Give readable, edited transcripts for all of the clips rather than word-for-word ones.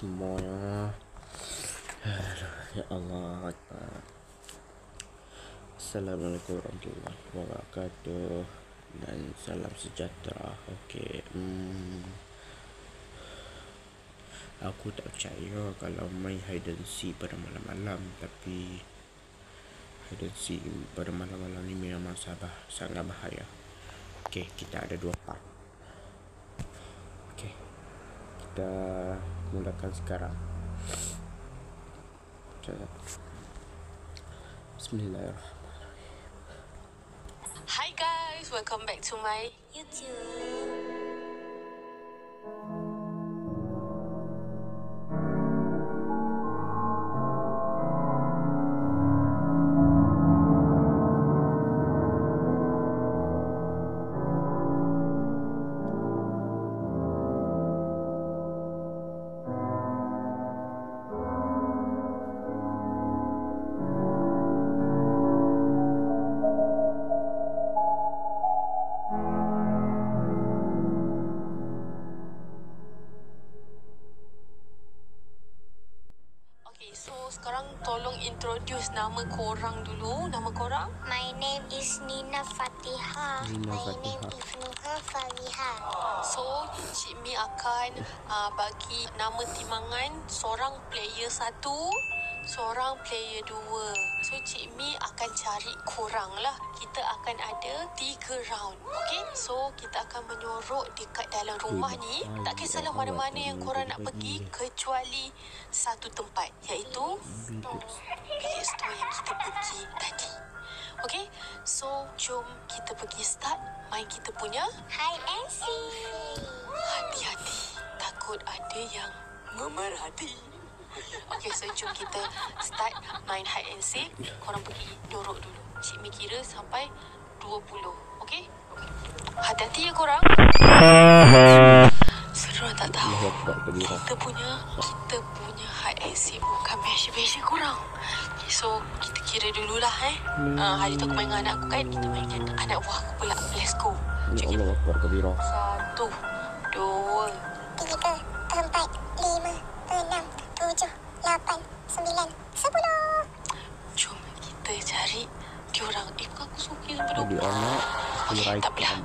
semuanya. Ya Allah Akbar. Assalamualaikum warahmatullahi wabarakatuh. Dan salam sejahtera. Okey. Aku tak percaya kalau main hide and seek pada malam-malam. Tapi hide and seek pada malam-malam ni memang sangat bahaya. Okey, kita ada 2 part. Okey, kita mulakan sekarang. Bismillahirrahmanirrahim. Hi guys, welcome back to my YouTube. So sekarang tolong introduce nama korang dulu. Nama korang? My name is Nina Fatiha. My name is Nuha Fariha. So Cik Mi akan bagi nama timangan. Seorang player 1, seorang player 2. So Cik Mi akan cari korang lah. Kita akan ada 3 round. Okay? So kita akan menyorok dekat dalam rumah ni. Tak kisahlah mana-mana yang korang nak pergi kecuali satu tempat, iaitu bilik store yang kita pergi tadi. Okay? So jom kita pergi start main kita punya Hide and seek. hati-hati. Takut ada yang memerhati. Okay, so jom kita start main hide and seek. Korang pergi dorok dulu. Cik Mi kira sampai 20. Okay? Hati-hati ya korang. Seorang tak tahu kita punya hide and seek bukan biasa-biasa korang. Okay, so kita kira dululah hari tu aku main dengan anak aku kan. Kita main dengan anak buah aku pula. Let's go. Ya Allah Akbar kabira. 1, 2, 3, 4, 5, 6, 7, 8, 9, 10. jom kita cari diorang. Bukan aku suka sampai 20. Jadi anak Okay, tak apalah.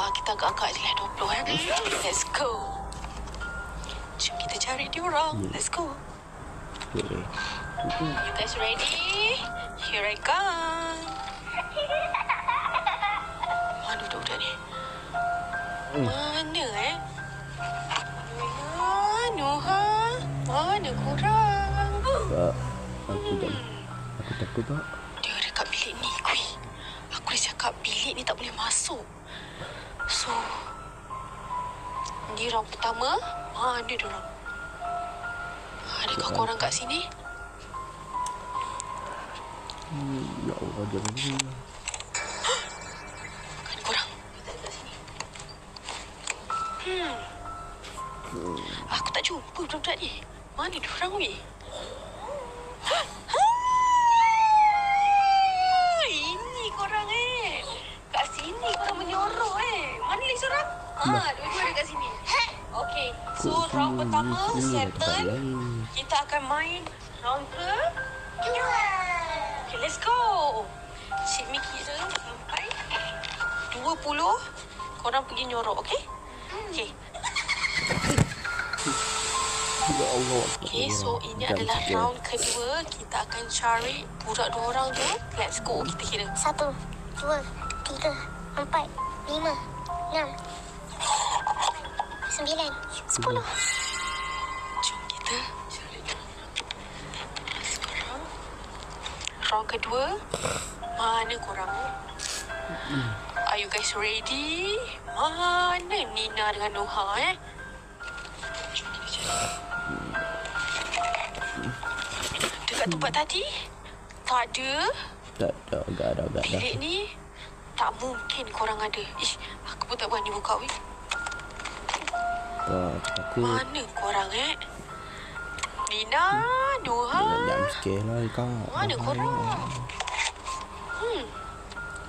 Kita agak-agak je lah 20 kan. Let's go. Jom kita cari diorang. Let's go. Okay. You guys ready? Here I come. Mana budak-budak ni? Mana Nuha? Mana korang? Tak, aku takut tak? Dia dekat bilik ni, Kui. Aku dah cakap bilik ni tak boleh masuk. So, ni round pertama. Mana diorang? Adakah korang kat sini? Ya Allah, jangan ni. Kan korang? Tak kat sini. Aku tak jumpa budak-budak ni. Mana diorang weh? Ini korang kat sini korang menyorok Mana lagi seorang? Dua-dua dekat sini. Okay, so round pertama settle. Kita akan main round ke? Okay, let's go. Cik Mi kira sampai 20. Korang pergi nyorok, okay? Okay. Ya Allah. Okay, so ini adalah round kedua. Kita akan cari budak 2 orang tu. Let's go, kita kira. 1, 2, 3, 4, 5, 6, 9, 10. Jom kita cari sekarang. Round kedua. Mana korang? Are you guys ready? Mana Nina dengan Nuha Jom kita cari. Dekat tempat tadi? Tak ada. Tak ada. Bilik ni tak mungkin korang ada. Aku pun tak berani buka weh. Aku Mana korang Nina, Nuha. jam sikit lah kau. Mana korang?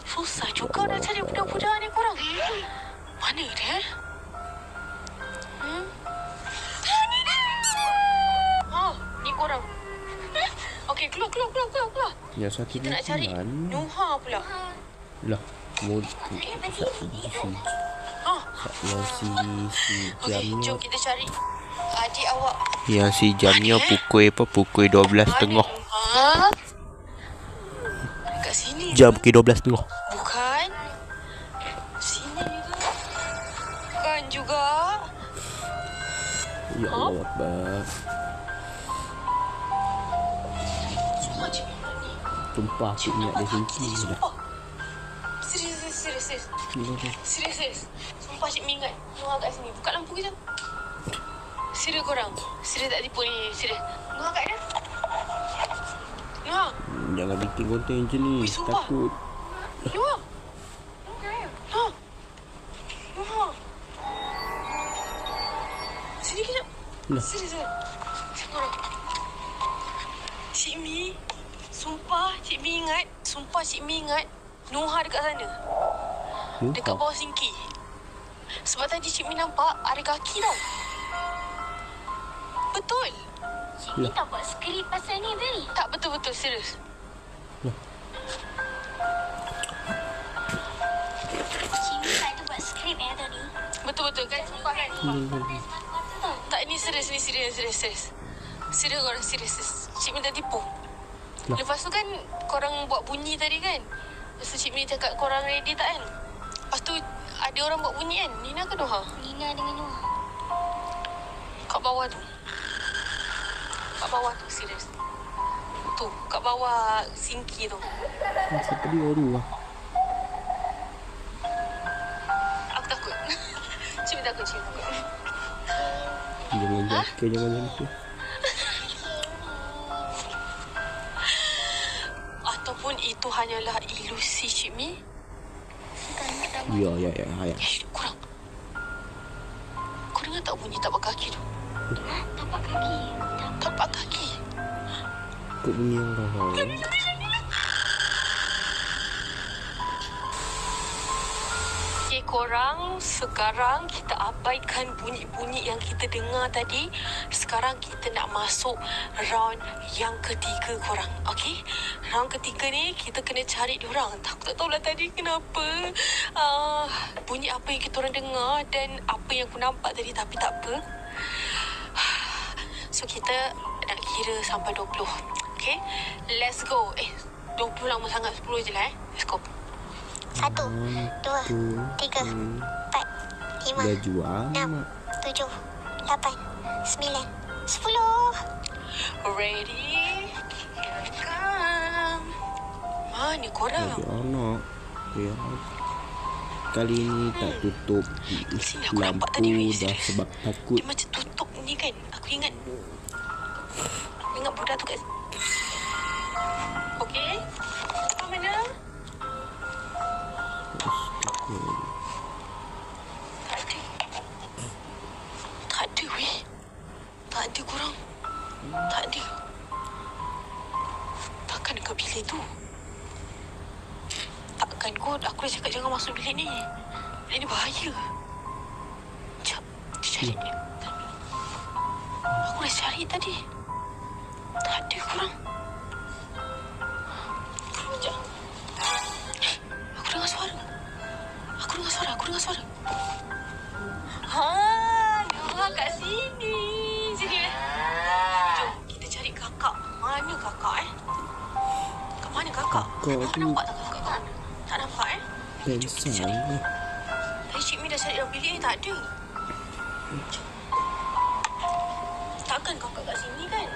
Susah juga nak cari budak-budak ni korang. Mana dia? Nina! korang. Okey, keluar. Yang satu Kita ni nak cari mana? Nuha pula. Lah, mau Ha. yang si Okey, jamnya. jom kita cari adik awak. Yang si jamnya pukul 12.30. Ha? Kat sini. Jam pukul 12.30. Bukan. Sini juga. Bukan juga. Ya Allah Akbar. Sumpah cik. Tumpah aku ingat dia sini dah. Sumpah. Serius. Sumpah cik Mi ingat. Nuha kat sini. Buka lampu kejap. Serius korang. Serius tak tipu ni. Serius. Nuha kat dia. Nuha. Jangan bikin konten macam ni. Sumpah. Takut. Nuha. Ha. Nuha. Sini kejap. Lah. Serius. Korang. Cik Mi. Sumpah Cik Mi ingat. Nuha dekat sana. Dekat bawah sinki. Sebab tadi Cik Mi nampak ada kaki tau. Betul. Cik Mi tak buat skrip pasal ni tadi. Tak betul-betul serius. Cik Mi tak ada buat skrip tadi. Betul-betul kan? Sumpah kan? Tak, ni serius. Serius korang, serius. Cik Mi tak tipu. Lepas tu kan korang buat bunyi tadi kan? Lepas tu Cik Mi cakap korang ready tak kan? Lepas tu ada orang buat bunyi kan? Nina ke Nuha? Nina dengan Nuha. Kat bawah tu. Serius. Tu, kat bawah sinki tu. Siapa dia baru lah. Aku takut. Cik Mi takut. Jangan jangka. Ataupun itu hanyalah ilusi Cik Mi. Ya. Korang. Kau dengar tak bunyi tapak kaki tu? Tapak kaki. Kok bunyi yang rahang. Okay, korang, sekarang kita abaikan bunyi-bunyi yang kita dengar tadi. Sekarang kita nak masuk round yang ketiga korang. Okay? Round ketiga ni kita kena cari diorang. Aku tak tahulah tadi kenapa. Bunyi apa yang kita orang dengar dan apa yang aku nampak tadi, tapi tak apa. So kita nak kira sampai 20. Okay? Let's go. 20 lama sangat, 10 je lah Let's go. 1, 2, 3, 4, 5, Baju 6, 7, 8, 9, 10. Ready? Here it come. Mana korang? Baju anak. Ya. Kali ni tak tutup Sini aku nampak tadi, lampu weh, dah serius. sebab takut. Dia macam tutup ni kan. Aku ingat budak tu kat. Okey. Apa mana? Tak ada weh. Tak ada korang. Tak ada. Takkan dekat bilik tu. Takkan kot. Aku dah cakap jangan masuk bilik ni. Bilik ni bahaya. Sekejap. Dia cari ni. Aku dah cari tadi. Tak ada korang. Sekejap. Aku dengar suara. Nuha kat sini. Sini. Jom, kita cari kakak. Mana kakak Kat mana kakak? Kakak tu Nampak tak kakak kat mana? Tak nampak pensang lah. Tadi Cik Mi dah cari dalam bilik ni, tak ada. Jom. Takkan kakak kat sini kan?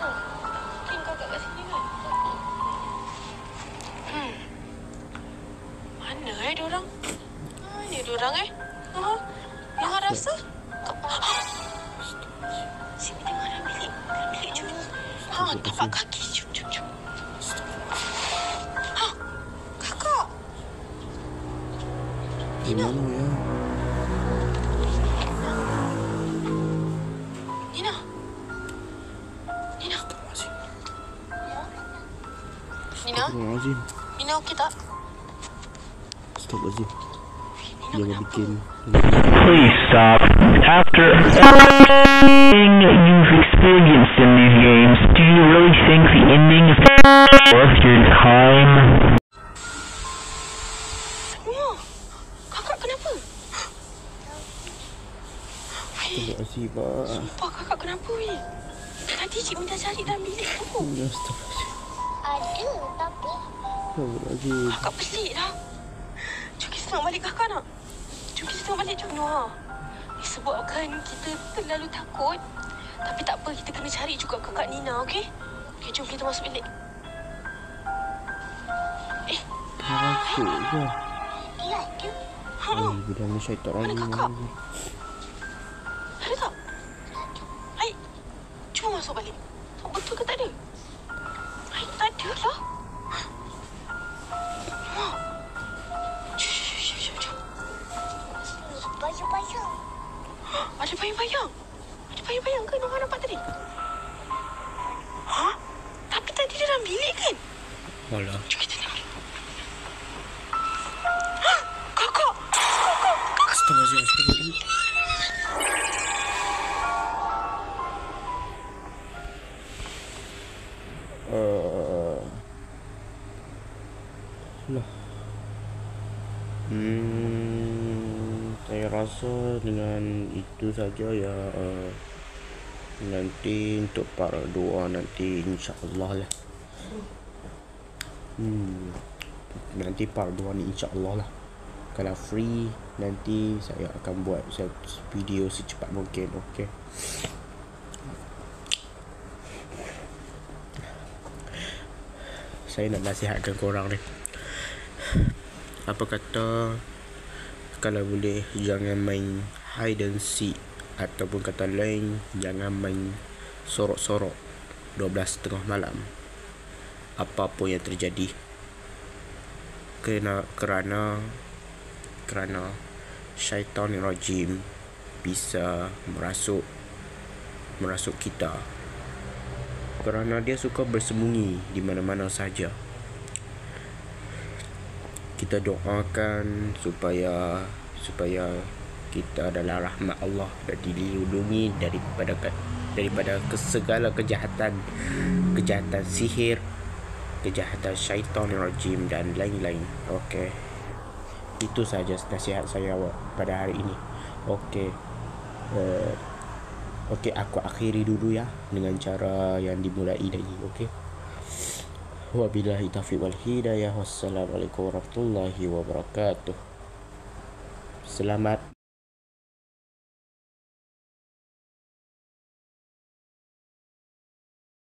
Mungkin kakak kat sini kan? Mana diorang? Mana diorang Yang rasa? Sini tengah dalam bilik. Jom. Tapak kaki. Jom. Kakak. Di mana ya? Nina. Astagfirullahaladzim. Nina okey tak? Astagfirullahaladzim. Jangan bikin. Please stop. After everything you've experienced in these games, do you really think the ending is worth your time? Wah, kakak kenapa? Terima kasih, Pak. Sumpah kakak kenapa weh? Tadi Cik minta cari dalam bilik tu. Astagfirullahaladzim. Ada, tapi Astagfirullahaladzim. Kakak pelik dah. Jom kita tengok balik kakak nak. Jom kita tengok balik, jom Noah. Sebabkan kita terlalu takut. Tapi tak apa, kita kena cari juga kakak Nina, okey? Okey, jom kita masuk bilik. Masuk je. dia ada. Ha, Bilang ni syaitan Mana rajim. kakak? Ada tak? Hai, cuba masuk balik. Betul ke tak ada? Hai, tak ada lah. Wah. Jom. Bayang-bayang. Ada bayang-bayang. Ada bayang-bayang ke Noah nampak tadi? Ha? Tapi tadi dia dalam bilik kan? Alah. Jom kita tengok. Ha? Kakak! Astagfirullahaladzim. Lah. Saya rasa dengan itu saja ya. Nanti untuk para doa nanti insya-Allah lah. Nanti part 2 ni insya-Allah lah. Kalau free nanti saya akan buat video secepat mungkin. Okey. Saya nak nasihatkan korang ni. Apa kata kalau boleh jangan main hide and seek, ataupun kata lain jangan main sorok-sorok 12:30 malam. Apapun yang terjadi. Kerana syaitan rajim bisa merasuk kita. Kerana dia suka bersembunyi di mana-mana saja. Kita doakan supaya kita adalah rahmat Allah dan dilindungi daripada segala kejahatan sihir, kejahatan syaitan rajim dan lain-lain. Okey. Itu saja nasihat saya pada hari ini. Okey. Okey, aku akhiri dulu ya dengan cara yang dimulai tadi. Okey. Wabillahi taufiq wal hidayah. Wassalamualaikum warahmatullahi wabarakatuh. Selamat